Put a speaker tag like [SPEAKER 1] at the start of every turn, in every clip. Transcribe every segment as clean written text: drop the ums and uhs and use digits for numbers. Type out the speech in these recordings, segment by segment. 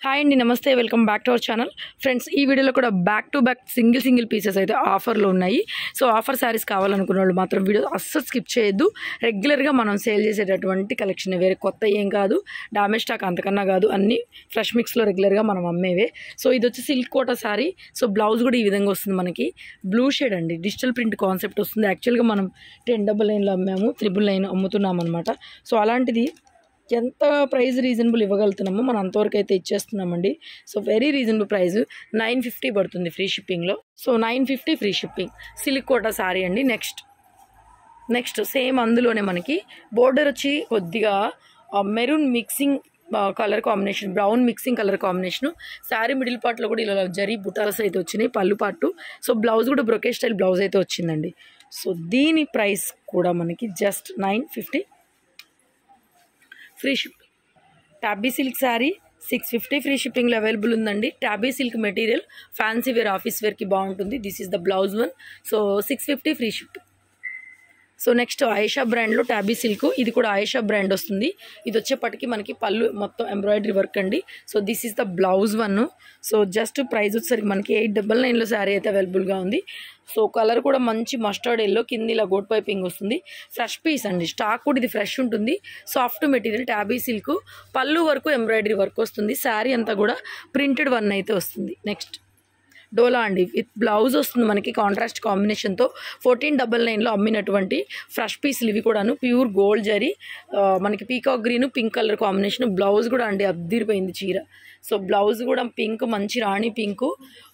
[SPEAKER 1] Hi అండి, నమస్తే. Welcome back to our channel. Friends, ఈ వీడియోలో కూడా back to back single pieces అయితే ఆఫర్లో ఉన్నాయి. సో ఆఫర్ శారీస్ కావాలనుకున్న వాళ్ళు మాత్రం వీడియో అస్సలు స్కిప్ చేయొద్దు. రెగ్యులర్గా మనం సేల్ చేసేటటువంటి కలెక్షన్, వేరే కొత్త ఏం కాదు, డామేజ్ స్టాక్ అంతకన్నా కాదు, అన్నీ ఫ్రెష్ మిక్స్లో రెగ్యులర్గా మనం అమ్మేవే. సో ఇది వచ్చి silk Kota sari. So blouse కూడా ఈ విధంగా వస్తుంది, మనకి బ్లూ షేడ్ అండి, డిజిటల్ ప్రింట్ కాన్సెప్ట్ వస్తుంది. యాక్చువల్గా మనం 1099లో అమ్మాము, 999 అమ్ముతున్నాం అనమాట. సో అలాంటిది ఎంత ప్రైస్ రీజనబుల్ ఇవ్వగలుగుతున్నామో మనం అంతవరకు అయితే ఇచ్చేస్తున్నామండి. సో వెరీ రీజనబుల్ ప్రైస్, 950 పడుతుంది ఫ్రీ షిప్పింగ్లో. So 950 free shipping, silk Kota sari అండి. నెక్స్ట్ సేమ్ అందులోనే మనకి బోర్డర్ వచ్చి కొద్దిగా maroon mixing colour combination, brown mixing colour combination. Sari middle పార్ట్లో కూడా ఇలా జరీ బుటాల్స్ అయితే వచ్చినాయి, పళ్ళు పాటు. సో బ్లౌజ్ కూడా బ్రొకే స్టైల్ బ్లౌజ్ అయితే వచ్చిందండి. సో దీని ప్రైస్ కూడా మనకి just 950 free shipping. Tabby silk sari 650 free షిప్పింగ్లో అవైలబుల్ ఉందండి. Tabby silk material fancy wear, office వేర్కి బాగుంటుంది. This is the blouse one. So 650 free shipping. So next Ayesha బ్రాండ్లో టాబీ సిల్క్, ఇది కూడా ఆయేషా బ్రాండ్ వస్తుంది. ఇది వచ్చేపటికి మనకి పళ్ళు మొత్తం ఎంబ్రాయిడరీ వర్క్ అండి. So this is the blouse one. So just price వచ్చేసరికి మనకి 899లో శారీ అయితే అవైలబుల్గా ఉంది. సో కలర్ కూడా మంచి మస్టర్డ్ ఎల్లో, కింద ఇలా గోట్ పైపింగ్ వస్తుంది. ఫ్రెష్ పీస్ అండి, స్టాక్ కూడా ఇది ఫ్రెష్ ఉంటుంది. సాఫ్ట్ మెటీరియల్ టాబీ సిల్క్, పళ్ళు వరకు ఎంబ్రాయిడరీ వర్క్ వస్తుంది. శారీ అంతా కూడా ప్రింటెడ్ వన్ అయితే వస్తుంది. నెక్స్ట్ డోలా అండి, విత్ బ్లౌజ్ వస్తుంది మనకి కాంట్రాస్ట్ కాంబినేషన్తో. 1499లో అమ్మినటువంటి ఫ్రెష్ పీస్లు ఇవి కూడాను, ప్యూర్ గోల్డ్ జరీ, మనకి peacock green pink colour combination. Blouse కూడా అండి అద్దిరిపోయింది చీర. సో బ్లౌజ్ కూడా పింక్, మంచి రాణి పింకు.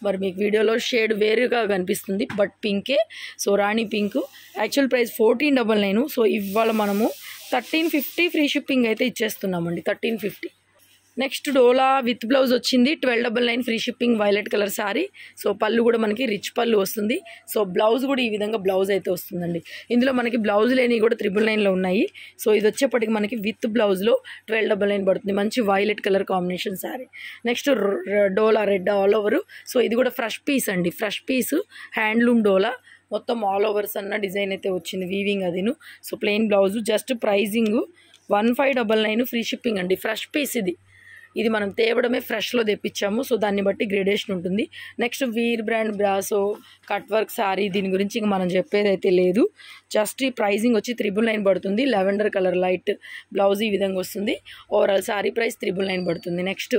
[SPEAKER 1] మరి మీకు వీడియోలో షేడ్ వేరుగా కనిపిస్తుంది, బట్ పింకే. So rani pink. Actual price 1499. So ఇవాళ మనము 1350 ఫ్రీ షిప్పింగ్ అయితే ఇచ్చేస్తున్నామండి. 1350. నెక్స్ట్ డోలా విత్ బ్లౌజ్ వచ్చింది, 1299 free shipping, violet colour sari. So పళ్ళు కూడా మనకి రిచ్ పళ్ళు వస్తుంది. సో బ్లౌజ్ కూడా ఈ విధంగా బ్లౌజ్ అయితే వస్తుందండి. ఇందులో మనకి బ్లౌజ్ లేనివి కూడా 999లో ఉన్నాయి. సో ఇది వచ్చేప్పటికి మనకి విత్ బ్లౌజ్లో 1299 పడుతుంది. మంచి violet colour combination sari. Next Dola red all over. So ఇది కూడా ఫ్రెష్ పీస్ అండి, ఫ్రెష్ పీస్ హ్యాండ్లూమ్ డోలా, మొత్తం ఆల్ ఓవర్స్ అన్న డిజైన్ అయితే వచ్చింది, వీవింగ్ అదిను. So plain blouse, just pricing 1599 free shipping అండి. ఫ్రెష్ పీస్ ఇది మనం తేవడమే ఫ్రెష్లో తెప్పించాము. సో దాన్ని బట్టి గ్రేడేషన్ ఉంటుంది. Next Veer brand brasso cut work sari, దీని గురించి ఇంక మనం చెప్పేది అయితే లేదు. జస్ట్ ఈ ప్రైజింగ్ వచ్చి 999 పడుతుంది. లెవెండర్ కలర్ లైట్ బ్లౌజ్ ఈ విధంగా వస్తుంది. ఓవరాల్ శారీ ప్రైస్ 999 పడుతుంది. నెక్స్ట్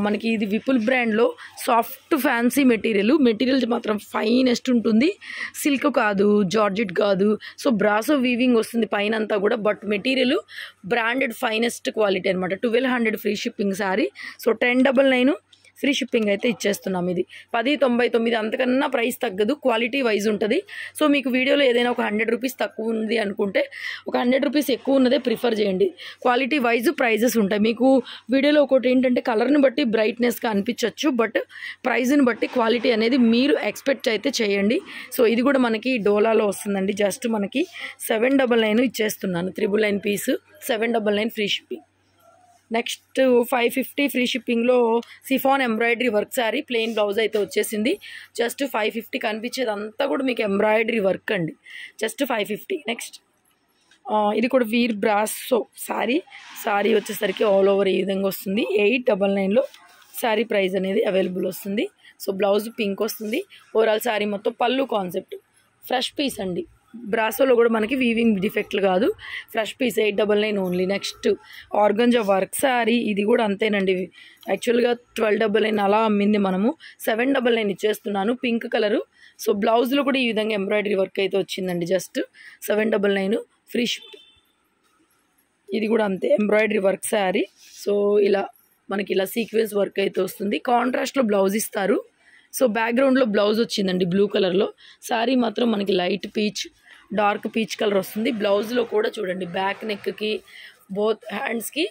[SPEAKER 1] మనకి ఇది విపుల్ బ్రాండ్లో సాఫ్ట్ ఫ్యాన్సీ మెటీరియల్ మాత్రం ఫైనెస్ట్ ఉంటుంది. సిల్క్ కాదు, జార్జెట్ కాదు. సో బ్రాసో వీవింగ్ వస్తుంది పైన అంతా కూడా, but material branded finest quality అనమాట. 1200 free shipping sari. So 1099 free shipping అయితే ఇచ్చేస్తున్నాం. ఇది 1099, అంతకన్నా ప్రైస్ తగ్గదు, క్వాలిటీ వైజ్ ఉంటుంది. సో మీకు వీడియోలో ఏదైనా ఒక 100 రూపీస్ తక్కువ ఉంది అనుకుంటే ఒక 100 రూపీస్ ఎక్కువ ఉన్నదే ప్రిఫర్ చేయండి. క్వాలిటీ వైజ్ ప్రైజెస్ ఉంటాయి. మీకు వీడియోలో ఒకటి ఏంటంటే కలర్ని బట్టి బ్రైట్నెస్గా అనిపించవచ్చు, బట్ ప్రైజ్ని బట్టి క్వాలిటీ అనేది మీరు ఎక్స్పెక్ట్ అయితే చేయండి. సో ఇది కూడా మనకి డోలాలో వస్తుందండి. జస్ట్ మనకి 799 ఇచ్చేస్తున్నాను. 999 piece, 799 free shipping. Next 550 free షిప్పింగ్లో chiffon embroidery work sari, plain blouse అయితే వచ్చేసింది. జస్ట్ 550 కనిపించేది అంతా కూడా మీకు ఎంబ్రాయిడరీ వర్క్ అండి. జస్ట్ 550. నెక్స్ట్ ఇది కూడా వీర్ బ్రాసో శారీ వచ్చేసరికి ఆల్ ఓవర్ ఈ విధంగా వస్తుంది. 899లో శారీ ప్రైస్ అనేది అవైలబుల్ వస్తుంది. సో బ్లౌజ్ పింక్ వస్తుంది. ఓవరాల్ శారీ మొత్తం పళ్ళు కాన్సెప్ట్ ఫ్రెష్ పీస్ అండి. బ్రాసోలో కూడా మనకి వీవింగ్ డిఫెక్ట్లు కాదు, fresh piece, 899 only. Next organza work sari, ఇది కూడా అంతేనండి. యాక్చువల్గా 1299 అలా అమ్మింది, మనము 799 ఇచ్చేస్తున్నాను. Pink colour. సో బ్లౌజ్లో కూడా ఈ విధంగా ఎంబ్రాయిడరీ వర్క్ అయితే వచ్చిందండి. Just 799 free ship. ఇది కూడా అంతే, ఎంబ్రాయిడరీ వర్క్ శారీ. సో ఇలా మనకి ఇలా సీక్వెన్స్ వర్క్ అయితే వస్తుంది. కాంట్రాస్ట్లో బ్లౌజ్ ఇస్తారు. సో బ్యాక్గ్రౌండ్లో బ్లౌజ్ వచ్చిందండి బ్లూ కలర్లో. శారీ మాత్రం మనకి light peach, dark peach colour వస్తుంది. బ్లౌజ్లో కూడా చూడండి, బ్యాక్ నెక్కి, బోత్ హ్యాండ్స్కి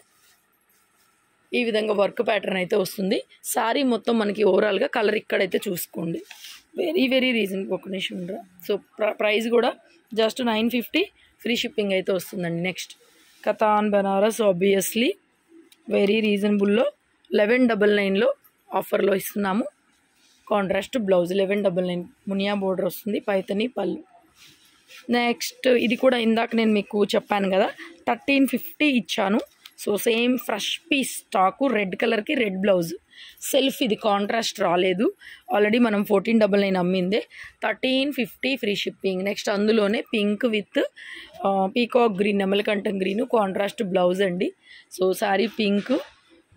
[SPEAKER 1] ఈ విధంగా వర్క్ ప్యాటర్న్ అయితే వస్తుంది. శారీ మొత్తం మనకి ఓవరాల్గా కలర్ ఇక్కడైతే చూసుకోండి. వెరీ రీజన్, ఒక నిమిషం ఉండరా. సో ప్రైస్ కూడా జస్ట్ 950 ఫ్రీ షిప్పింగ్ అయితే వస్తుందండి. Next Katan Banaras, obviously very రీజనబుల్లో 1199లో ఆఫర్లో ఇస్తున్నాము. కాంట్రాస్ట్ బ్లౌజ్ 1199, మునియా బోర్డర్ వస్తుంది, పైతని పళ్ళు. నెక్స్ట్ ఇది కూడా ఇందాక నేను మీకు చెప్పాను కదా 1350 ఇచ్చాను. So same fresh piece stock, red కలర్కి రెడ్ బ్లౌజ్, సెల్ఫ్, ఇది కాంట్రాస్ట్ రాలేదు, ఆల్రెడీ మనం 1499 అమ్మిందే. 1350 ఫ్రీ షిప్పింగ్. నెక్స్ట్ అందులోనే పింక్ విత్ పీకాక్ గ్రీన్, నెమలకంఠం గ్రీన్ కాంట్రాస్ట్ బ్లౌజ్ అండి. So sari pink,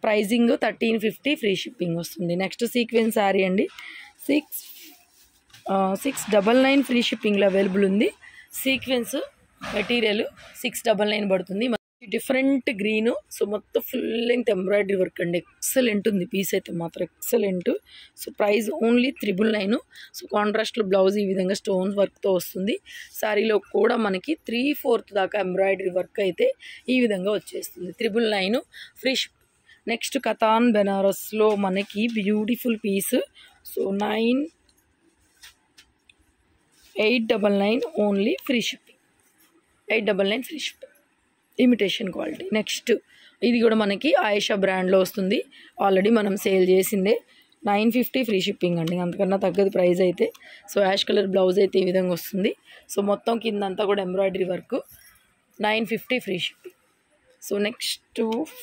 [SPEAKER 1] pricing 1350 free shipping వస్తుంది. నెక్స్ట్ సీక్వెన్స్ శారీ అండి, 699 ఫ్రీ షిప్పింగ్లో అవైలబుల్ ఉంది. సీక్వెన్స్ మెటీరియల్ 699 పడుతుంది. డిఫరెంట్ గ్రీను, సో మొత్తం ఫుల్ లెంగ్త్ ఎంబ్రాయిడరీ వర్క్ అండి. ఎక్సలెంట్ ఉంది పీస్ అయితే మాత్రం, excellent. So price only 999. So కాంట్రాస్ట్లో బ్లౌజ్ ఈ విధంగా స్టోన్స్ వర్క్తో వస్తుంది. శారీలో కూడా మనకి 3/4 దాకా ఎంబ్రాయిడరీ వర్క్ అయితే ఈ విధంగా వచ్చేస్తుంది. 999 ఫ్రీ షిప్. నెక్స్ట్ కతాన్ బెనారస్లో మనకి beautiful piece. So 899 only free shipping. 899 free shipping, imitation quality. Next ఇది కూడా మనకి ఆయేషా బ్రాండ్లో వస్తుంది, ఆల్రెడీ మనం సేల్ చేసిందే. 950 ఫ్రీ షిప్పింగ్ అండి, అంతకన్నా తగ్గదు ప్రైస్ అయితే. సో యాష్ కలర్ బ్లౌజ్ అయితే ఈ విధంగా వస్తుంది. సో మొత్తం కింద అంతా కూడా embroidery work. 950 free shipping. So next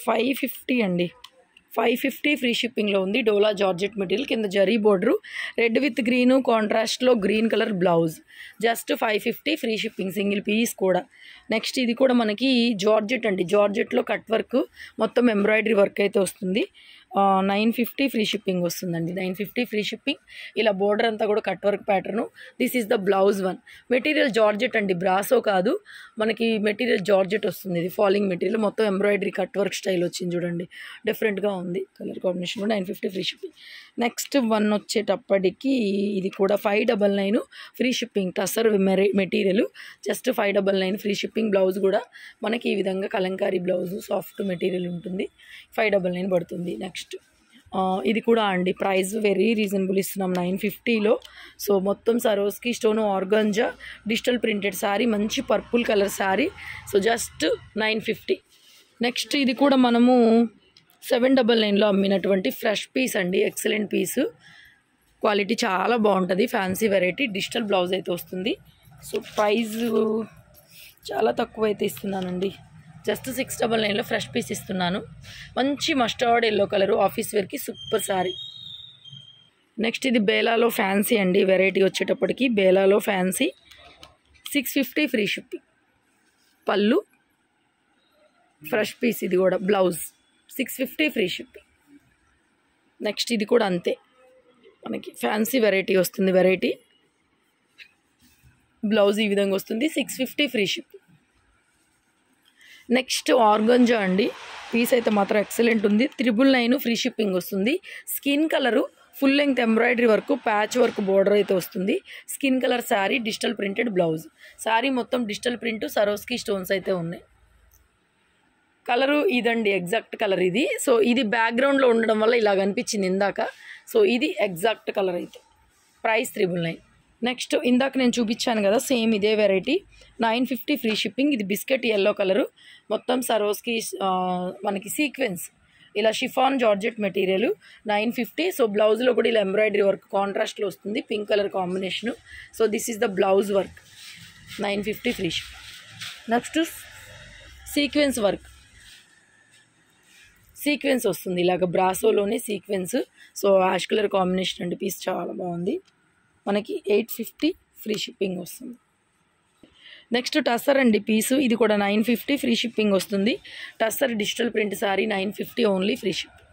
[SPEAKER 1] 550 అండి, 550 ఫ్రీ షిప్పింగ్లో ఉంది. డోలా జార్జెట్ మెటీరియల్, కింద zari border, red with green కాంట్రాస్ట్లో green colour blouse. Just 550 free shipping, single piece కూడా. నెక్స్ట్ ఇది కూడా మనకి జార్జెట్ అండి, జార్జెట్లో కట్ వర్క్, మొత్తం ఎంబ్రాయిడరీ వర్క్ అయితే వస్తుంది. 950 ఫ్రీ షిప్పింగ్ వస్తుందండి. 950 ఫ్రీ షిప్పింగ్. ఇలా బోర్డర్ అంతా కూడా cut work pattern. This is the blouse one. Material georgette అండి, బ్రాసో కాదు, మనకి మెటీరియల్ జార్జెట్ వస్తుంది. ఇది ఫాలింగ్ మెటీరియల్, మొత్తం ఎంబ్రాయిడరీ కట్ వర్క్ స్టైల్ వచ్చింది చూడండి, డిఫరెంట్గా ఉంది. కలర్ కాంబినేషన్ కూడా 950 ఫ్రీ షిప్పింగ్. నెక్స్ట్ వన్ వచ్చేటప్పటికి ఇది కూడా 599 free shipping. Tussar material, just 599 free shipping. Blouse కూడా మనకి ఈ విధంగా కలంకారీ బ్లౌజ్, సాఫ్ట్ మెటీరియల్ ఉంటుంది. 599 పడుతుంది. నెక్స్ట్ ఇది కూడా అండి, ప్రైస్ వెరీ రీజనబుల్ ఇస్తున్నాం 950లో. సో మొత్తం Swarovski stone organza digital printed sari, మంచి purple colour sari. So just 950. Next ఇది కూడా మనము 799లో అమ్మినటువంటి ఫ్రెష్ పీస్ అండి, ఎక్సలెంట్ పీసు, క్వాలిటీ చాలా బాగుంటుంది, ఫ్యాన్సీ వెరైటీ, డిజిటల్ బ్లౌజ్ అయితే వస్తుంది. సో ప్రైస్ చాలా తక్కువ అయితే ఇస్తున్నానండి, జస్ట్ 699లో ఫ్రెష్ పీస్ ఇస్తున్నాను. మంచి మస్టర్డ్ ఎల్లో కలరు, ఆఫీస్ వేర్కి సూపర్ శారీ. నెక్స్ట్ ఇది బేలాలో ఫ్యాన్సీ అండి, వెరైటీ వచ్చేటప్పటికి బేలాలో ఫ్యాన్సీ. 650 free shipping. పళ్ళు ఫ్రెష్ పీస్, ఇది కూడా బ్లౌజ్ 650 ఫ్రీ షిప్పింగ్. నెక్స్ట్ ఇది కూడా అంతే, మనకి ఫ్యాన్సీ వెరైటీ వస్తుంది. వెరైటీ బ్లౌజ్ ఈ విధంగా వస్తుంది, 650 ఫ్రీ షిప్పింగ్. నెక్స్ట్ ఆర్గంజా అండి, పీస్ అయితే మాత్రం ఎక్సలెంట్ ఉంది. 999 ఫ్రీ షిప్పింగ్ వస్తుంది. Skin colour, full length embroidery work, patch work border అయితే వస్తుంది. Skin colour sari, digital printed blouse. Sari మొత్తం డిజిటల్ ప్రింట్, సరోస్కి స్టోన్స్ అయితే ఉన్నాయి. కలరు ఇదండి, ఎగ్జాక్ట్ కలర్ ఇది. సో ఇది బ్యాక్గ్రౌండ్లో ఉండడం వల్ల ఇలా అనిపించింది ఇందాక. సో ఇది ఎగ్జాక్ట్ కలర్ అయితే. ప్రైస్ 999. నెక్స్ట్ ఇందాక నేను చూపించాను కదా, సేమ్ ఇదే వెరైటీ, 950 ఫ్రీ షిప్పింగ్. ఇది బిస్కెట్ ఎల్లో కలరు, మొత్తం సరోస్కి మనకి సీక్వెన్స్, ఇలా షిఫాన్ జార్జెట్ మెటీరియల్ 950. సో బ్లౌజ్లో కూడా ఇలా ఎంబ్రాయిడరీ వర్క్ కాంట్రాస్ట్లో వస్తుంది, pink colour combination. So this is the blouse work, 950 free shipping. Next sequence work, sequence వస్తుంది ఇలాగ బ్రాసోలోనే sequence. So ash colour combination అండి, పీస్ చాలా బాగుంది. మనకి 850 ఫ్రీ షిప్పింగ్ వస్తుంది. నెక్స్ట్ టస్సర్ అండి పీసు, ఇది కూడా 950 ఫ్రీ షిప్పింగ్ వస్తుంది. Tussar digital print sari 950 only free shipping.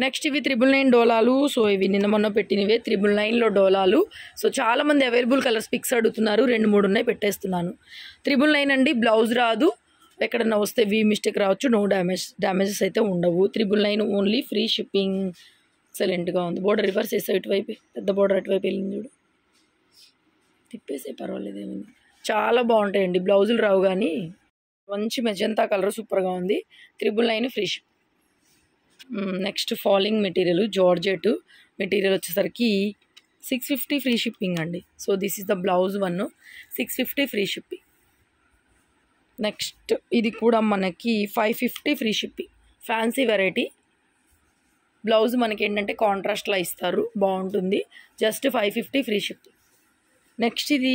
[SPEAKER 1] Next ఇవి 999 డోలాలు. సో ఇవి నిన్న మొన్న పెట్టినవే 999లో డోలాలు. సో చాలామంది అవైలబుల్ కలర్స్ పిక్స్ అడుగుతున్నారు, 2-3 ఉన్నాయి, పెట్టేస్తున్నాను. 999 అండి, బ్లౌజ్ రాదు, ఎక్కడన్నా వస్తే మిస్టేక్ రావచ్చు, నో డ్యామేజెస్ అయితే ఉండవు. 999 ఓన్లీ ఫ్రీ షిప్పింగ్. ఎక్సలెంట్గా ఉంది. బోర్డర్ రివర్స్ చేసే ఇటువైపు, పెద్ద బోర్డర్ అటువైపు వెళ్ళింది చూడు, తిప్పేసే పర్వాలేదు, ఏమైంది. చాలా బాగుంటాయండి, బ్లౌజులు రావు కానీ మంచి మెజంతా కలర్ సూపర్గా ఉంది. 999 free ship. Next falling material, georgette material వచ్చేసరికి 650 ఫ్రీ షిప్పింగ్ అండి. So this is the blouse one, 650 free shipping. Next ఇది కూడా మనకి 550 free shipping, fancy variety. Blouse మనకి ఏంటంటే కాంట్రాస్ట్లా ఇస్తారు, బాగుంటుంది, జస్ట్ 550 ఫ్రీ షిప్పింగ్. నెక్స్ట్ ఇది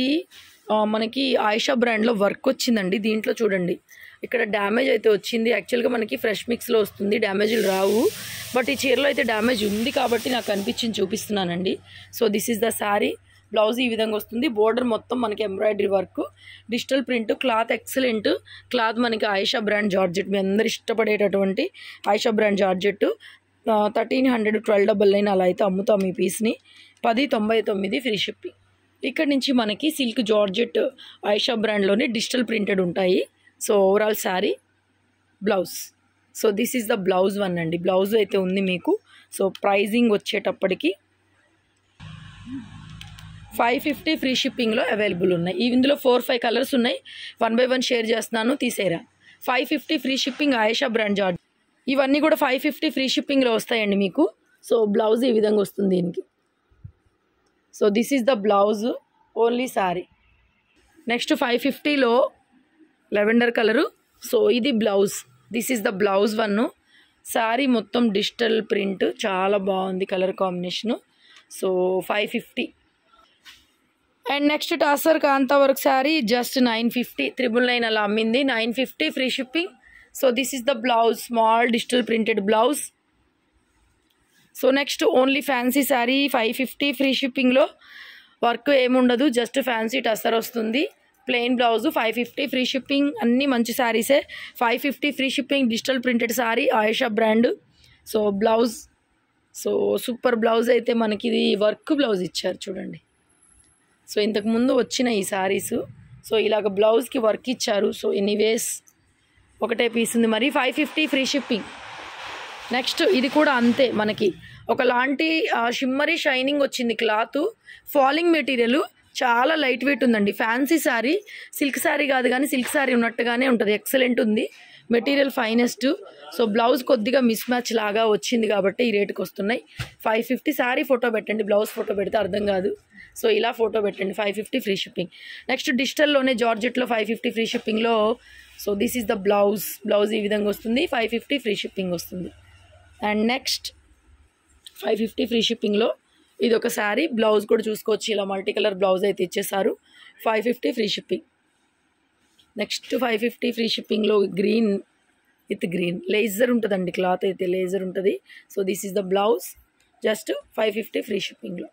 [SPEAKER 1] మనకి ఆయేషా బ్రాండ్లో వర్క్ వచ్చిందండి. దీంట్లో చూడండి ఇక్కడ డ్యామేజ్ అయితే వచ్చింది. యాక్చువల్గా మనకి ఫ్రెష్ మిక్స్లో వస్తుంది, డ్యామేజ్లు రావు. బట్ ఈ చీరలో అయితే డ్యామేజ్ ఉంది కాబట్టి నాకు అనిపించింది చూపిస్తున్నానండి. So this is the sari. Blouse ఈ విధంగా వస్తుంది. బోర్డర్ మొత్తం మనకి embroidery work, digital print, cloth excellent. Cloth మనకి ఆయిషా బ్రాండ్ జార్జెట్, మీ అందరు ఇష్టపడేటటువంటి ఆయిషా బ్రాండ్ జార్జెట్. 1300 1299 అలా అయితే అమ్ముతాం ఈ పీస్ని. 1099 ఫ్రీ షిప్పింగ్. ఇక్కడ నుంచి మనకి సిల్క్ జార్జెట్ ఆయిషా బ్రాండ్లోనే డిజిటల్ ప్రింటెడ్ ఉంటాయి. So overall sari, blouse. So this is the blouse one అండి. బ్లౌజ్ అయితే ఉంది మీకు. సో ప్రైజింగ్ వచ్చేటప్పటికి 550 ఫ్రీ షిప్పింగ్లో అవైలబుల్ ఉన్నాయి. ఇందులో 4-5 కలర్స్ ఉన్నాయి. 1 by 1 షేర్ చేస్తున్నాను, తీసేరా. 550 free shipping Ayesha brand georgette. ఇవన్నీ కూడా 550 ఫ్రీ షిప్పింగ్లో వస్తాయండి మీకు. సో బ్లౌజ్ ఈ విధంగా వస్తుంది దీనికి. So this is the blouse, only sari. Next 550లో లెవెండర్ కలరు. సో ఇది blouse. This is the blouse one. Sari మొత్తం డిజిటల్ ప్రింట్, చాలా బాగుంది colour combination. So 550. And next tussar kantha work sari just 950, 999 అలా అమ్మింది. 950 free shipping. So this is the blouse, small digital printed blouse. So next only fancy sari 550 free షిప్పింగ్లో. Work ఏముండదు, just fancy tussar వస్తుంది. Plain blouse 550 free shipping. అన్నీ మంచి శారీసే. 550 free shipping, digital printed sari, Ayesha brand. So blouse, so super blouse అయితే మనకి ఇది work blouse ఇచ్చారు చూడండి. సో ఇంతకుముందు వచ్చిన ఈ శారీస్, సో ఇలాగ బ్లౌజ్కి వర్క్ ఇచ్చారు. సో ఎనీవేస్ ఒకటే పీస్ ఉంది మరి. 550 ఫ్రీ షిప్పింగ్. నెక్స్ట్ ఇది కూడా అంతే, మనకి ఒకలాంటి షిమ్మరీ షైనింగ్ వచ్చింది. క్లాత్ ఫాలింగ్ మెటీరియల్, చాలా లైట్ వెయిట్ ఉందండి. ఫ్యాన్సీ శారీ, సిల్క్ శారీ కాదు కానీ సిల్క్ శారీ ఉన్నట్టుగానే ఉంటుంది. ఎక్సలెంట్ ఉంది మెటీరియల్, ఫైనెస్ట్. సో బ్లౌజ్ కొద్దిగా మిస్ మ్యాచ్ లాగా వచ్చింది కాబట్టి ఈ రేటుకి వస్తున్నాయి. 550. శారీ ఫోటో పెట్టండి, బ్లౌజ్ ఫోటో పెడితే అర్థం కాదు. సో ఇలా ఫోటో పెట్టండి. 550 ఫ్రీ షిప్పింగ్. నెక్స్ట్ డిజిటల్లోనే జార్జెట్లో 550 ఫ్రీ షిప్పింగ్లో. So this is the blouse. Blouse ఈ విధంగా వస్తుంది. 550 ఫ్రీ షిప్పింగ్ వస్తుంది. అండ్ నెక్స్ట్ 550 ఫ్రీ షిప్పింగ్లో ఇది ఒక శారీ. బ్లౌజ్ కూడా చూసుకోవచ్చు, ఇలా మల్టీ కలర్ బ్లౌజ్ అయితే ఇచ్చేసారు. 550 ఫ్రీ షిప్పింగ్. నెక్స్ట్ 550 ఫ్రీ షిప్పింగ్లో గ్రీన్ విత్ గ్రీన్ లేజర్ ఉంటుందండి. క్లాత్ అయితే లేజర్ ఉంటుంది. So this is the blouse, just 550 free షిప్పింగ్లో.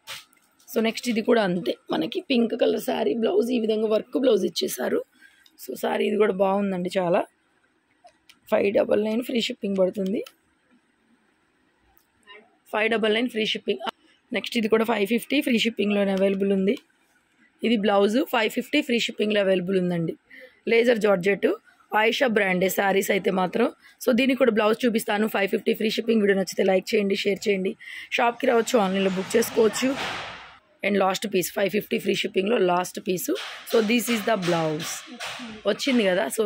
[SPEAKER 1] సో నెక్స్ట్ ఇది కూడా అంతే, మనకి పింక్ కలర్ శారీ. బ్లౌజ్ ఈ విధంగా వర్క్ బ్లౌజ్ ఇచ్చేసారు. సో శారీ ఇది కూడా బాగుందండి చాలా. 599 ఫ్రీ షిప్పింగ్ పడుతుంది. 599 ఫ్రీ షిప్పింగ్. నెక్స్ట్ ఇది కూడా 550 ఫ్రీ షిప్పింగ్లోనే అవైలబుల్ ఉంది. ఇది బ్లౌజు 550 ఫ్రీ షిప్పింగ్లో అవైలబుల్ ఉందండి. లేజర్ జార్జెట్, ఆయిషా బ్రాండే శారీస్ అయితే మాత్రం. సో దీనికి కూడా బ్లౌజ్ చూపిస్తాను. 550 ఫ్రీ షిప్పింగ్. వీడియో నచ్చితే లైక్ చేయండి, షేర్ చేయండి. షాప్కి రావచ్చు, ఆన్లైన్లో బుక్ చేసుకోవచ్చు. అండ్ లాస్ట్ పీస్ 550 ఫ్రీ షిప్పింగ్లో last piece. So this is the blouse వచ్చింది కదా. సో